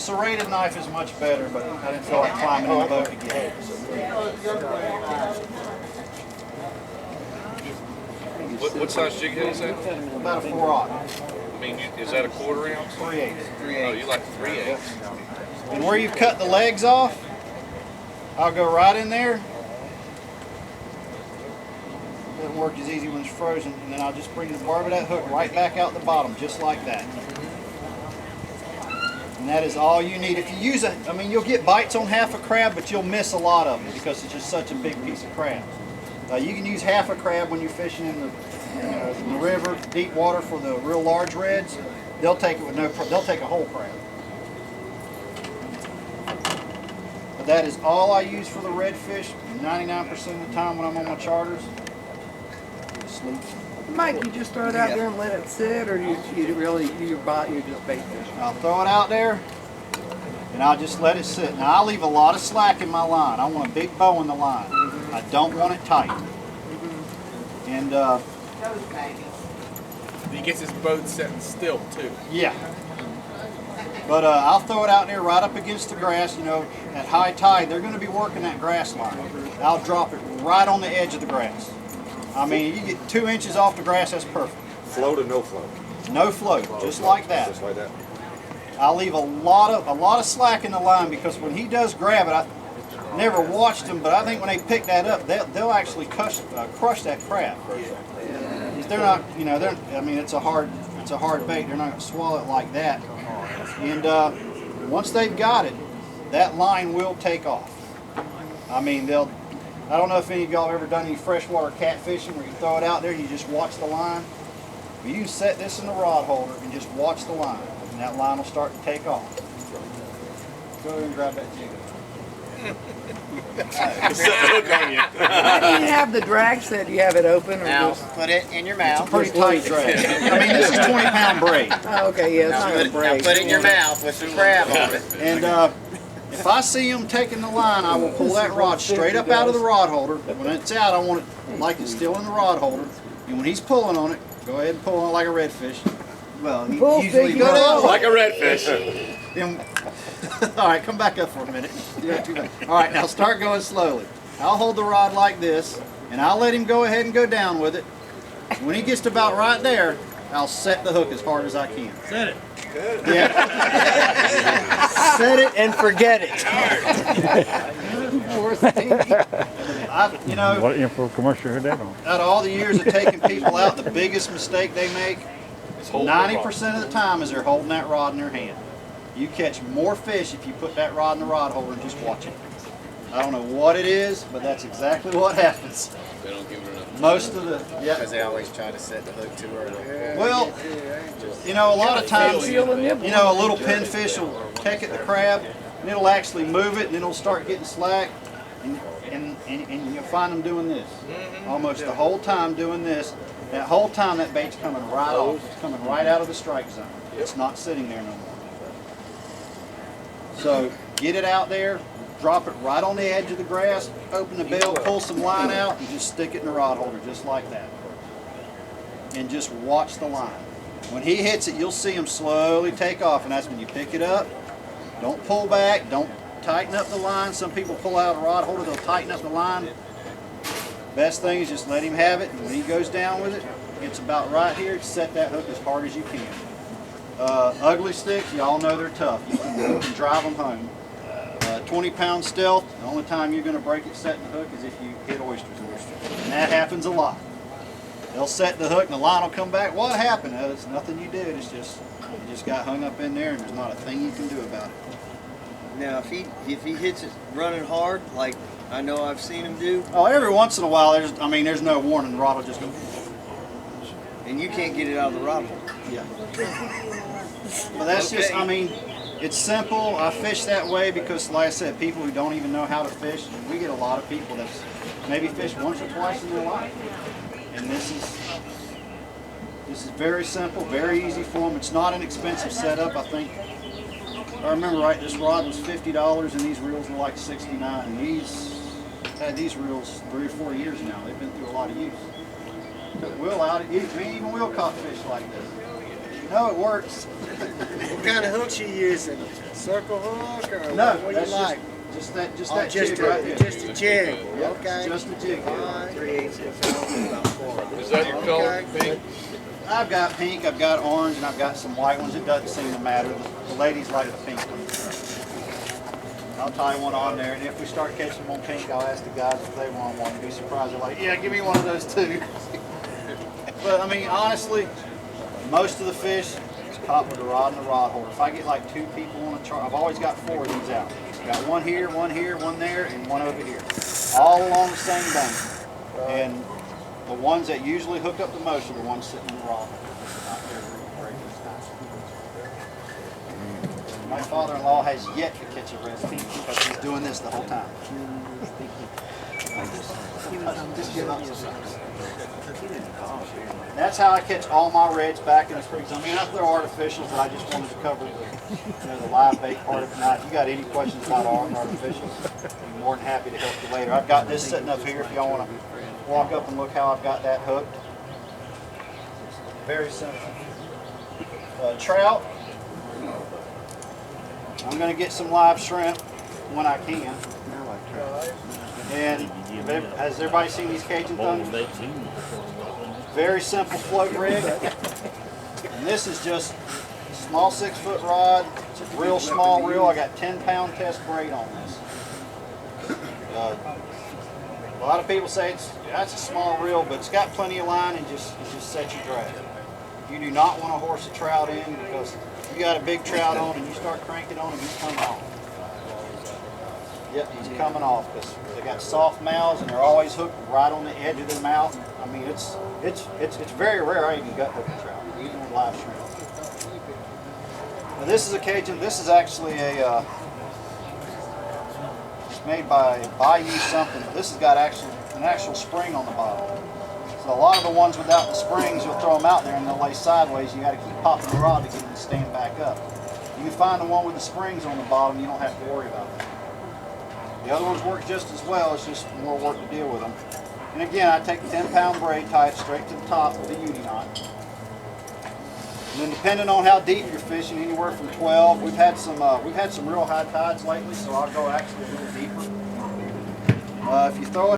serrated knife is much better, but I didn't feel like climbing in the boat to get it. What size jig head is that? About a 4/0. I mean, is that a 1/4 ounce? 3/8. Oh, you like 3/8. And where you've cut the legs off, I'll go right in there. Doesn't work as easy when it's frozen, and then I'll just bring the barb of that hook right back out the bottom, just like that. And that is all you need. If you use it, I mean, you'll get bites on half a crab, but you'll miss a lot of them because it's just such a big piece of crab. You can use half a crab when you're fishing in the river, deep water for the real large reds. They'll take it with they'll take a whole crab. But that is all I use for the redfish 99% of the time when I'm on my charters. Sleep. Mike, you just throw it out there and let it sit, or you really you just bait fish? I'll throw it out there and I'll just let it sit. Now I leave a lot of slack in my line. I want a big bow in the line. I don't want it tight. And he gets his boat set still too. Yeah. But I'll throw it out there right up against the grass. You know, at high tide, they're going to be working that grass line. I'll drop it right on the edge of the grass. I mean, you get 2 inches off the grass, that's perfect. Float or no float? No float, just like that. Just like that. I'll leave a lot of slack in the line because when he does grab it, I never watched them, but I think when they pick that up, they'll actually crush that crab. They're not, you know, I mean, it's a hard bait. They're not going to swallow it like that. And once they've got it, that line will take off. I mean, I don't know if any of y'all have ever done any freshwater catfishing where you throw it out there and you just watch the line. But you can set this in the rod holder and just watch the line, and that line will start to take off. Go ahead and grab that jig. How do you have the drag set? Do you have it open? Or Now, just... put it in your mouth. It's a pretty tight drag. I mean, this is 20-pound braid. Oh, okay, yeah, it's not going to break. Now put it in your mouth with some crab on it. And if I see him taking the line, I will pull that rod straight up out of the rod holder. When it's out, I want it like it's still in the rod holder. And when he's pulling on it, go ahead and pull on it like a redfish. Well, he usually does. Like a redfish. All right, come back up for a minute. All right, now start going slowly. I'll hold the rod like this, and I'll let him go ahead and go down with it. When he gets to about right there, I'll set the hook as hard as I can. Set it. Yeah. Set it and forget it. You know, What info commercial heard that on? out of all the years of taking people out, the biggest mistake they make, 90% of the time, is they're holding that rod in their hand. You catch more fish if you put that rod in the rod holder and just watch it. I don't know what it is, but that's exactly what happens. They don't give it enough. Most of the, Because they always try to set the hook too early. well, you know, a lot of times, you know, a little pinfish will peck at the crab, and it'll actually move it, and then it'll start getting slack, and you'll find them doing this. Almost the whole time doing this. That whole time that bait's coming right off. It's coming right out of the strike zone. It's not sitting there no more. So get it out there, drop it right on the edge of the grass, open the bell, pull some line out, and just stick it in the rod holder just like that. And just watch the line. When he hits it, you'll see him slowly take off, and that's when you pick it up. Don't pull back, don't tighten up the line. Some people pull out a rod holder, they'll tighten up the line. Best thing is just let him have it, and when he goes down with it, it's about right here, set that hook as hard as you can. Ugly sticks, y'all know they're tough. You can drive them home. 20-pound stealth, the only time you're going to break it setting the hook is if you hit oysters. And that happens a lot. They'll set the hook and the line will come back. What happened? It's nothing you did. It's just, you just got hung up in there and there's not a thing you can do about it. Now, if he hits it running hard, like I know I've seen him do. Oh, every once in a while, there's no warning. The rod will just go. And you can't get it out of the rod hole. Yeah. But that's just, I mean, it's simple. I fish that way because, like I said, people who don't even know how to fish, we get a lot of people that's maybe fished once or twice in their life. And this is very simple, very easy for them. It's not an expensive setup. I think, if I remember right, this rod was $50 and these reels were like $69. And he's had these reels 3 or 4 years now. They've been through a lot of use. Took Will out, even Will caught fish like this. No, it works. What kind of hooks you using? Circle hook or No, what do you that's like? just that Oh, jig right there. just a jig. Yep, Okay. just a jig. Alright. Is that your color, pink? I've got pink, I've got orange, and I've got some white ones. It doesn't seem to matter. The ladies like the pink ones. I'll tie one on there, and if we start catching them on pink, I'll ask the guys if they want one. You'd be surprised. They're like, yeah, give me one of those too. But I mean, honestly, most of the fish is caught with the rod and the rod holder. If I get like 2 people on a chart, I've always got 4 of these out. I've got one here, one there, and one over here. All along the same bank. And the ones that usually hook up the most are the ones sitting in the rod holder. My father-in-law has yet to catch a red pink because he's doing this the whole time. That's how I catch all my reds back in the creeks. I mean, I throw artificials, but I just wanted to cover the live bait part of it. Now, if you got any questions about artificials, I'm more than happy to help you later. I've got this sitting up here if y'all want to walk up and look how I've got that hooked. Very simple. Trout. I'm going to get some live shrimp when I can. And has everybody seen these Cajun Thunders? Very simple float rig. And this is just a small 6-foot rod. It's a real small reel. I got 10-pound test braid on this. A lot of people say that's a small reel, but it's got plenty of line and just sets you drag. You do not want to horse a trout in because if you got a big trout on and you start cranking on him, he's coming off. Yep, he's coming off because they got soft mouths and they're always hooked right on the edge of their mouth. I mean, it's very rare I even gut hook a trout, even with live shrimp. Now this is a Cajun. This is actually a it's made by Bayou something. But this has got an actual spring on the bottom. So a lot of the ones without the springs, you'll throw them out there and they'll lay sideways. You got to keep popping the rod to get them to stand back up. You can find the one with the springs on the bottom. You don't have to worry about that. The other ones work just as well. It's just more work to deal with them. And again, I take a 10-pound braid, tie it straight to the top with a uni knot. And then depending on how deep you're fishing, anywhere from 12. We've had some real high tides lately, so I'll go actually a little deeper. If you throw it